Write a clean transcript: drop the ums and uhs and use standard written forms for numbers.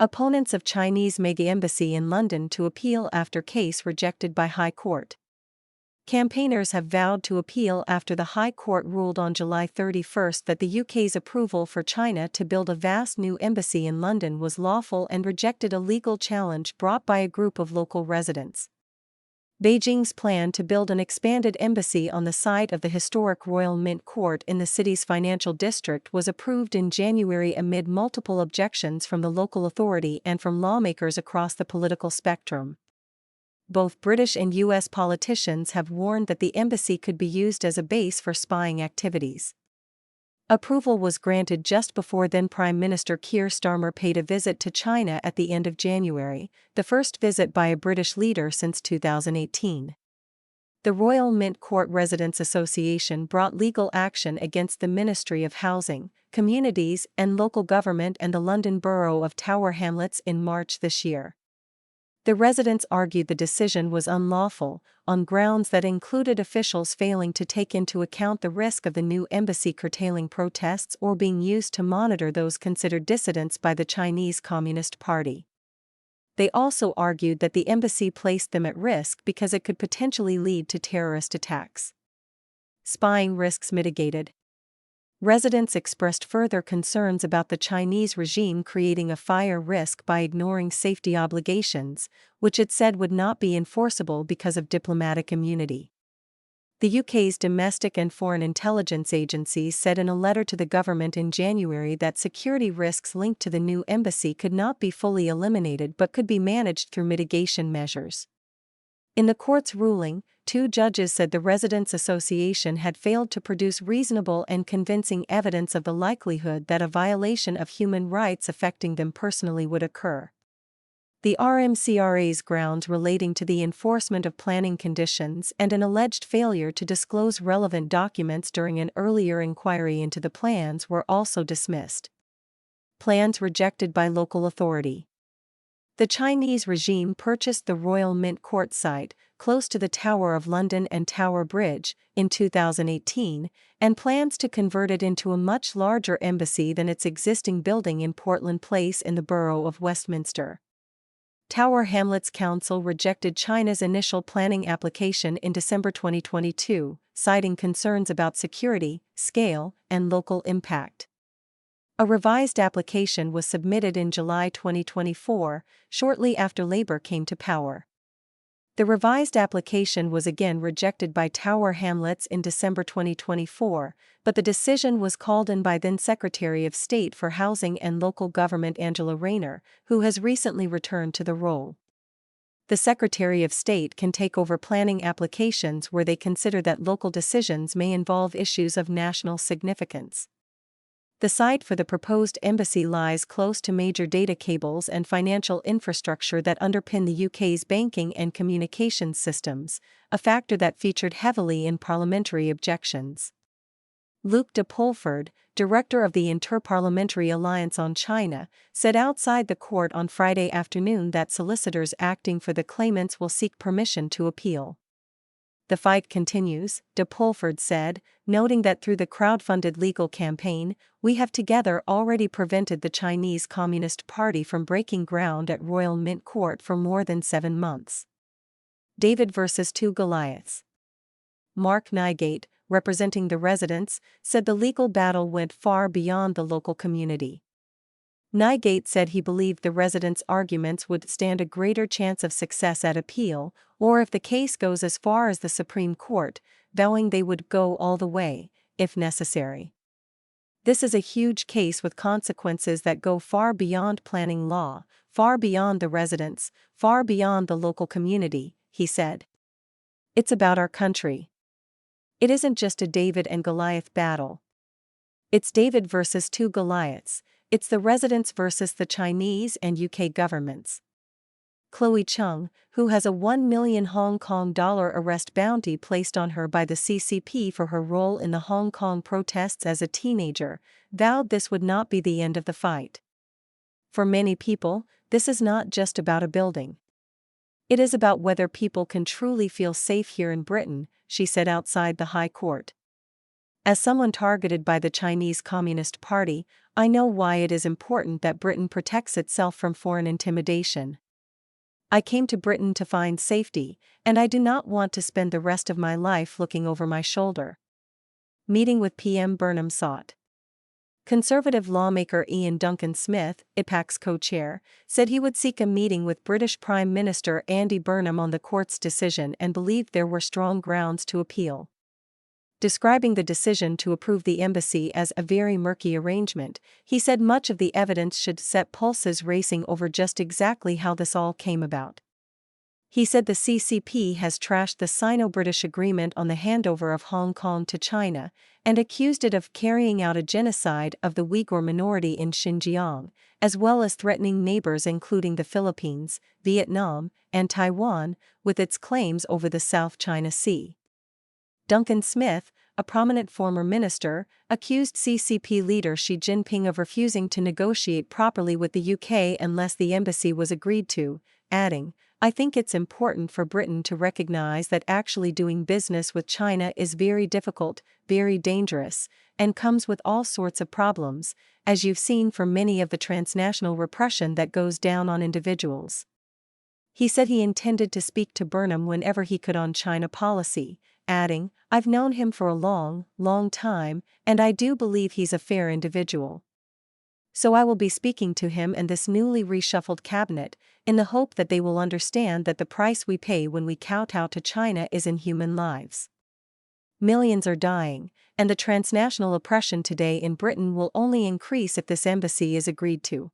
Opponents of Chinese mega embassy in London to appeal after case rejected by High Court. Campaigners have vowed to appeal after the High Court ruled on July 31 that the UK's approval for China to build a vast new embassy in London was lawful and rejected a legal challenge brought by a group of local residents. Beijing's plan to build an expanded embassy on the site of the historic Royal Mint Court in the city's financial district was approved in January amid multiple objections from the local authority and from lawmakers across the political spectrum. Both British and US politicians have warned that the embassy could be used as a base for spying activities. Approval was granted just before then Prime Minister Keir Starmer paid a visit to China at the end of January, the first visit by a British leader since 2018. The Royal Mint Court Residents Association brought legal action against the Ministry of Housing, Communities and Local Government and the London Borough of Tower Hamlets in March this year. The residents argued the decision was unlawful, on grounds that included officials failing to take into account the risk of the new embassy curtailing protests or being used to monitor those considered dissidents by the Chinese Communist Party. They also argued that the embassy placed them at risk because it could potentially lead to terrorist attacks. Spying risks mitigated. Residents expressed further concerns about the Chinese regime creating a fire risk by ignoring safety obligations, which it said would not be enforceable because of diplomatic immunity. The UK's domestic and foreign intelligence agencies said in a letter to the government in January that security risks linked to the new embassy could not be fully eliminated but could be managed through mitigation measures. In the court's ruling, 2 judges said the Residents' Association had failed to produce reasonable and convincing evidence of the likelihood that a violation of human rights affecting them personally would occur. The RMCRA's grounds relating to the enforcement of planning conditions and an alleged failure to disclose relevant documents during an earlier inquiry into the plans were also dismissed. Plans rejected by local authority. The Chinese regime purchased the Royal Mint Court site, close to the Tower of London and Tower Bridge, in 2018, and plans to convert it into a much larger embassy than its existing building in Portland Place in the borough of Westminster. Tower Hamlets Council rejected China's initial planning application in December 2022, citing concerns about security, scale, and local impact. A revised application was submitted in July 2024, shortly after Labour came to power. The revised application was again rejected by Tower Hamlets in December 2024, but the decision was called in by then Secretary of State for Housing and Local Government Angela Rayner, who has recently returned to the role. The Secretary of State can take over planning applications where they consider that local decisions may involve issues of national significance. The site for the proposed embassy lies close to major data cables and financial infrastructure that underpin the UK's banking and communications systems, a factor that featured heavily in parliamentary objections. Luke de Pulford, director of the Inter-Parliamentary Alliance on China, said outside the court on Friday afternoon that solicitors acting for the claimants will seek permission to appeal. The fight continues, de Pulford said, noting that through the crowd-funded legal campaign, we have together already prevented the Chinese Communist Party from breaking ground at Royal Mint Court for more than 7 months. David versus 2 Goliaths. Mark Nygate, representing the residents, said the legal battle went far beyond the local community. Nygate said he believed the residents' arguments would stand a greater chance of success at appeal, or if the case goes as far as the Supreme Court, vowing they would go all the way, if necessary. This is a huge case with consequences that go far beyond planning law, far beyond the residents, far beyond the local community, he said. It's about our country. It isn't just a David and Goliath battle. It's David versus 2 Goliaths. It's the residents versus the Chinese and UK governments. Chloe Chung, who has a $1 million Hong Kong dollar arrest bounty placed on her by the CCP for her role in the Hong Kong protests as a teenager, vowed this would not be the end of the fight. For many people, this is not just about a building. It is about whether people can truly feel safe here in Britain, she said outside the High Court. As someone targeted by the Chinese Communist Party, I know why it is important that Britain protects itself from foreign intimidation. I came to Britain to find safety, and I do not want to spend the rest of my life looking over my shoulder. Meeting with PM Burnham sought. Conservative lawmaker Ian Duncan Smith, IPAC's co-chair, said he would seek a meeting with British Prime Minister Andy Burnham on the court's decision and believed there were strong grounds to appeal. Describing the decision to approve the embassy as a very murky arrangement, he said much of the evidence should set pulses racing over just exactly how this all came about. He said the CCP has trashed the Sino-British agreement on the handover of Hong Kong to China and accused it of carrying out a genocide of the Uyghur minority in Xinjiang, as well as threatening neighbors including the Philippines, Vietnam, and Taiwan, with its claims over the South China Sea. Duncan Smith, a prominent former minister, accused CCP leader Xi Jinping of refusing to negotiate properly with the UK unless the embassy was agreed to, adding, "I think it's important for Britain to recognize that actually doing business with China is very difficult, very dangerous, and comes with all sorts of problems, as you've seen from many of the transnational repression that goes down on individuals." He said he intended to speak to Burnham whenever he could on China policy, adding, "I've known him for a long, long time, and I do believe he's a fair individual. So I will be speaking to him and this newly reshuffled cabinet, in the hope that they will understand that the price we pay when we kowtow to China is in human lives. Millions are dying, and the transnational oppression today in Britain will only increase if this embassy is agreed to.